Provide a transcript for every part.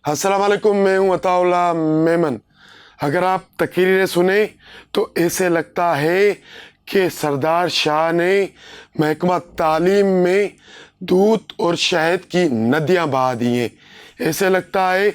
अस्सलाम वालेकुम, मैं हूँ अताउल्लाह मेमन। अगर आप तकरीरें सुने तो ऐसे लगता है कि सरदार शाह ने महकमा तालीम में दूध और शहद की नदियाँ बहा दी हैं। ऐसे लगता है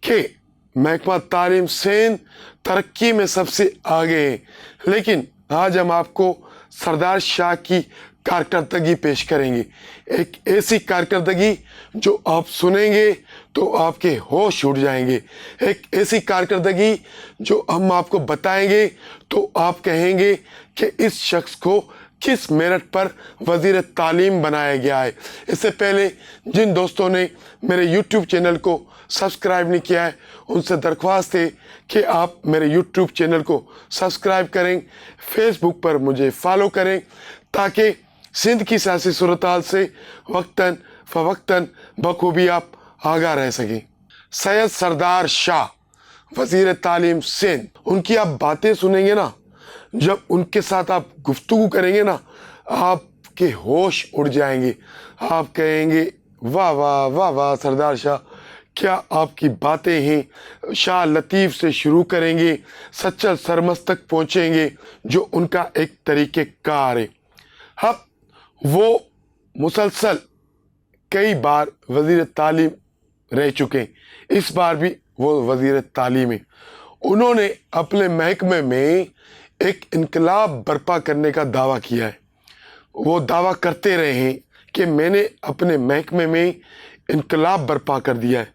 कि महकमा तालीम सिंध तरक्की में सबसे आगे है। लेकिन आज हम आपको सरदार शाह की कारकर्दगी पेश करेंगे, एक ऐसी कारकर्दगी जो आप सुनेंगे तो आपके होश उड़ जाएंगे, एक ऐसी कारकर्दगी जो हम आपको बताएंगे तो आप कहेंगे कि इस शख्स को किस मेरिट पर वज़ीर तालीम बनाया गया है। इससे पहले जिन दोस्तों ने मेरे YouTube चैनल को सब्सक्राइब नहीं किया है उनसे दरख्वास्त है कि आप मेरे YouTube चैनल को सब्सक्राइब करें, फेसबुक पर मुझे फॉलो करें ताकि सिंध की सियासी सूरत-हाल से वक्तन फ़वक्तन बखूबी आप आगाह रह सकें। सैयद सरदार शाह वज़ीर तालीम सिंध, उनकी आप बातें सुनेंगे ना, जब उनके साथ आप गुफ्तगू करेंगे ना, आपके होश उड़ जाएंगे। आप कहेंगे वाह वाह वाह वाह सरदार शाह, क्या आपकी बातें हैं। शाह लतीफ़ से शुरू करेंगे, सच्चल सरमस तक पहुँचेंगे जो उनका एक तरीक़ेकार है। अब वो मुसलसल कई बार वज़ीर तालीम रह चुके हैं, इस बार भी वो वज़ीर तालीम है। उन्होंने अपने महकमे में एक इनकलाब बर्पा करने का दावा किया है। वो दावा करते रहे हैं कि मैंने अपने महकमे में इनकलाब बर्पा कर दिया है।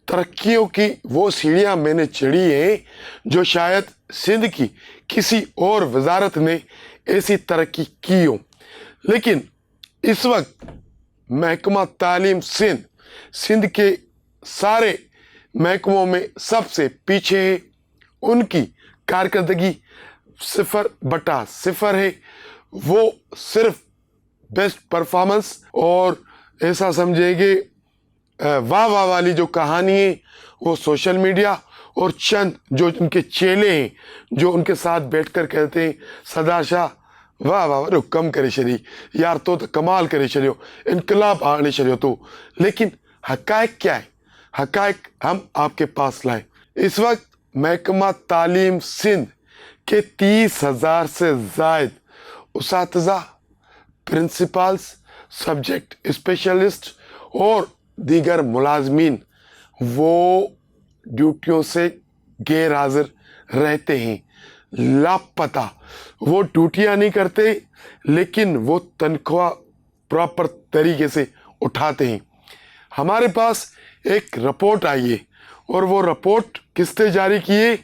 तरक्कियों की वो सीढ़ियाँ मैंने चढ़ी हैं जो शायद सिंध की किसी और वजारत ने ऐसी तरक्की की हो। लेकिन इस वक्त महकमा तालीम सिंध के सारे महकमों में सबसे पीछे है। उनकी कारकर्दगी 0/0 है। वो सिर्फ बेस्ट परफॉर्मेंस और ऐसा समझेंगे वाह वाह वाली जो कहानी है वो सोशल मीडिया और चंद जो उनके चेले हैं जो उनके साथ बैठकर कहते हैं सरदार शाह वाह वाह वाह कम करे शरी यार, तो कमाल करे चलियो, इनकलाब आने चलियो तो। लेकिन हकायक क्या है? हकायक हम आपके पास लाए। इस वक्त महकमा तालीम सिंध के 30,000 से ज़ायद उसातिज़ा, प्रिंसिपल्स, सब्जेक्ट स्पेशलिस्ट और दीगर मुलाजमीन वो ड्यूटियों से गैर हाजिर रहते हैं, लापता। वो ड्यूटियाँ नहीं करते लेकिन वो तनख्वाह प्रॉपर तरीके से उठाते हैं। हमारे पास एक रिपोर्ट आई है और वो रिपोर्ट किसने जारी की है?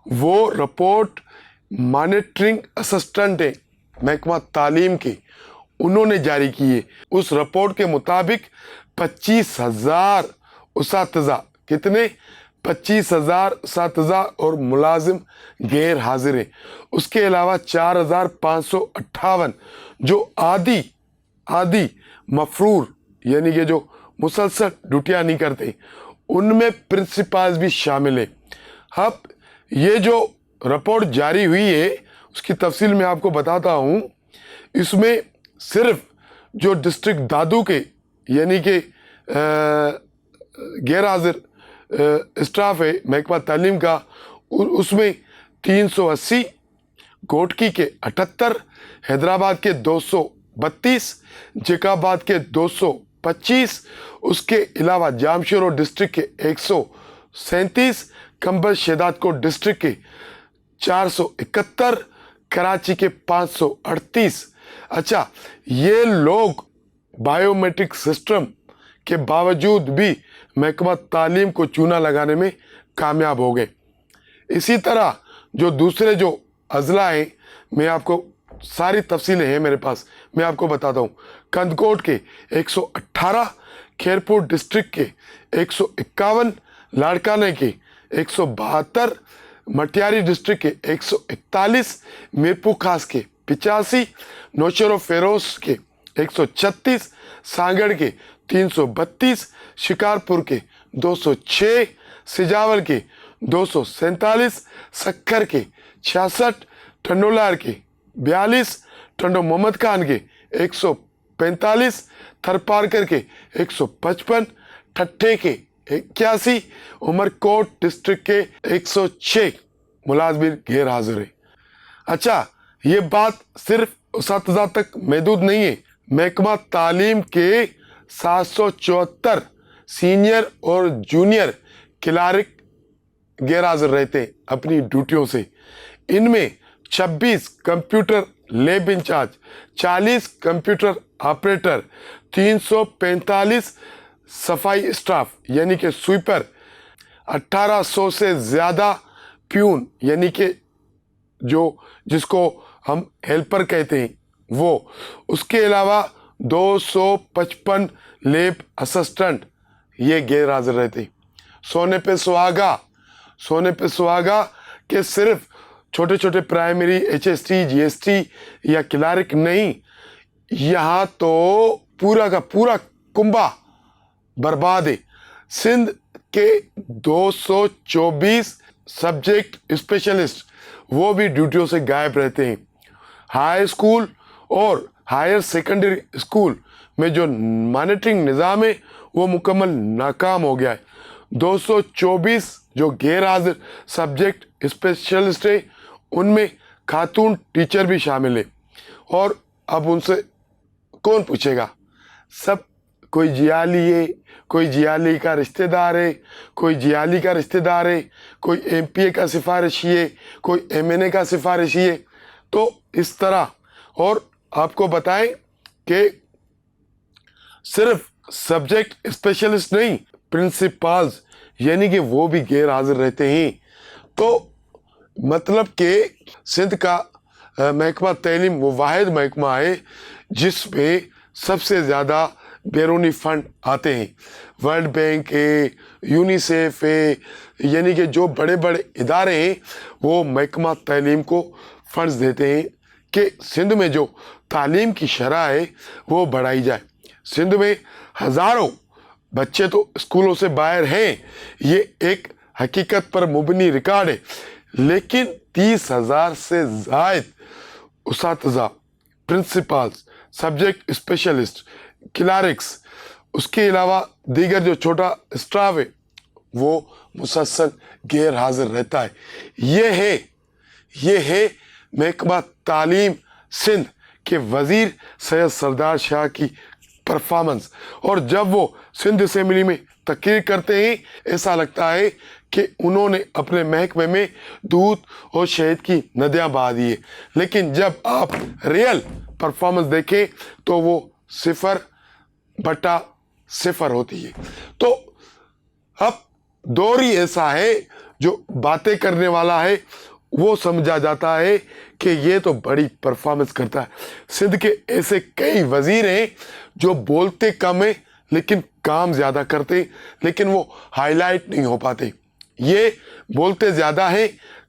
वो रिपोर्ट मॉनिटरिंग असिस्टेंट है महकमा तालीम के, उन्होंने जारी की है। उस रिपोर्ट के मुताबिक 25,000 उसातिज़ा, कितने? 25,000 उसातिज़ा और मुलाजिम गैर हाजिर हैं। उसके अलावा 4,558 जो आदि मफरूर यानी कि जो मुसलसल ड्यूटियाँ नहीं करते, उनमें प्रिंसिपल्स भी शामिल हैं। अब ये जो रिपोर्ट जारी हुई है उसकी तफसील मैं आपको बताता हूँ। इसमें सिर्फ जो डिस्ट्रिक्ट दादू के यानी कि गैर हाजिर स्टाफ है महकमा तालीम का, उसमें 380, घोटकी के 78, हैदराबाद के 232, जैकाबाद के 225, उसके अलावा जामशेरो डिस्ट्रिक्ट के 137, कंबल शहदादकोट डिस्ट्रिक्ट के 471, कराची के 538। अच्छा, ये लोग बायोमेट्रिक सिस्टम के बावजूद भी महकमा तालीम को चूना लगाने में कामयाब हो गए। इसी तरह जो दूसरे जो अजला हैं, मैं आपको सारी तफसीलें हैं मेरे पास, मैं आपको बताता हूँ। कंदकोट के 118, खैरपुर डिस्ट्रिक्ट के 151, लाड़काने के 172, मटियारी डिस्ट्रिक्ट के 141, मीरपुर खास के 85, नौशेरो फेरोज के 136, सांगड़ के 332, शिकारपुर के 206, सिजावर के 247, सक्खर के 66, टंडोलार के 42, टंडो मोहम्मद खान के 145, थरपारकर के 155, ठट्ठे के 81 उमरकोट डिस्ट्रिक्ट के 106 मुलाजमीन गैर हाजिर हैं। अच्छा, ये बात सिर्फ उस्ताद तक महदूद नहीं है। महकमा तालीम के 774 सीनियर और जूनियर क्लार्क गैर हाजिर रहते हैं अपनी ड्यूटियों से। इनमें 26 computer lab in charge, 40 computer operator, 345 सफाई स्टाफ यानी कि स्वीपर, 1800 से ज़्यादा प्यून यानी कि जिसको हम हेल्पर कहते हैं वो, उसके अलावा 255 लैब असिस्टेंट ये गैर हाजिर रहते हैं। सोने पे सुहागा के सिर्फ छोटे छोटे प्राइमरी HST GST या क्लार्क नहीं, यहाँ तो पूरा का पूरा कुंबा बर्बाद है। सिंध के 224 सब्जेक्ट स्पेशलिस्ट वो भी ड्यूटियों से गायब रहते हैं। हाई स्कूल और हायर सेकेंडरी स्कूल में जो मॉनिटरिंग निज़ाम है वो मुकम्मल नाकाम हो गया है। 224 जो गैर हाजिर सब्जेक्ट स्पेशलिस्ट है उनमें खातून टीचर भी शामिल है। और अब उनसे कौन पूछेगा? सब कोई जियाली है, कोई जियाली का रिश्तेदार है, कोई जियाली का रिश्तेदार है, कोई MPA का सिफारिशी है, कोई MNA का सिफारिशी है। तो इस तरह, और आपको बताएं कि सिर्फ सब्जेक्ट स्पेशलिस्ट नहीं, प्रिंसिपल्स यानी कि वो भी गैर हाजिर रहते हैं। तो मतलब कि सिंध का महकमा तालीम वो वाहिद महकमा है जिसमें सबसे ज़्यादा बैरूनी फंड आते हैं। वर्ल्ड बैंक है, यूनिसेफ है, यानी कि जो बड़े बड़े इदारे हैं वो महकमा तालीम को फंड्स देते हैं कि सिंध में जो तालीम की शरह है वो बढ़ाई जाए। सिंध में हज़ारों बच्चे तो स्कूलों से बाहर हैं, ये एक हकीकत पर मुबनी रिकॉर्ड है, लेकिन 30,000 से ज़ायद उस्ताज़ा, प्रिंसिपल्स, सब्जेक्ट स्पेशलिस्ट, क्लार्क्स, उसके अलावा दीगर जो छोटा स्टाफ है वो मुसलसल गैर हाजिर रहता है। ये है महकमा तालीम सिंध के वज़ीर सैयद सरदार शाह की परफॉर्मेंस। और जब वो सिंध असेंबली में तकरीर करते हैं ऐसा लगता है कि उन्होंने अपने महकमे में दूध और शहद की नदियाँ बहा दी है, लेकिन जब आप रियल परफॉर्मेंस देखें तो वो 0/0 होती है। तो अब दौर ही ऐसा है, जो बातें करने वाला है वो समझा जाता है कि ये तो बड़ी परफॉर्मेंस करता है। सिंध के ऐसे कई वजीर हैं जो बोलते कम है लेकिन काम ज़्यादा करते, लेकिन वो हाईलाइट नहीं हो पाते। ये बोलते ज़्यादा हैं,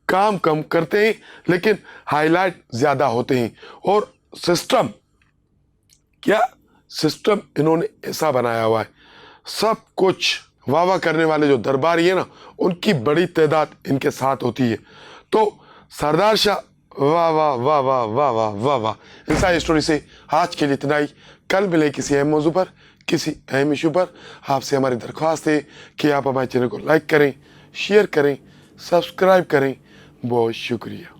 काम कम करते हैं, लेकिन हाईलाइट ज़्यादा होते हैं। और सिस्टम इन्होंने ऐसा बनाया हुआ है, सब कुछ वाह करने वाले जो दरबारी है ना, उनकी बड़ी तादाद इनके साथ होती है। तो सरदार शाह वाह वाह वाह वाह वाह वाह वाह वाह। इंसाई स्टोरी से आज के लिए इतना ही। कल मिले किसी अहम मौजू पर, किसी अहम इशू पर। आपसे हमारी दरख्वास्त है कि आप हमारे चैनल को लाइक करें, शेयर करें, सब्सक्राइब करें। बहुत शुक्रिया।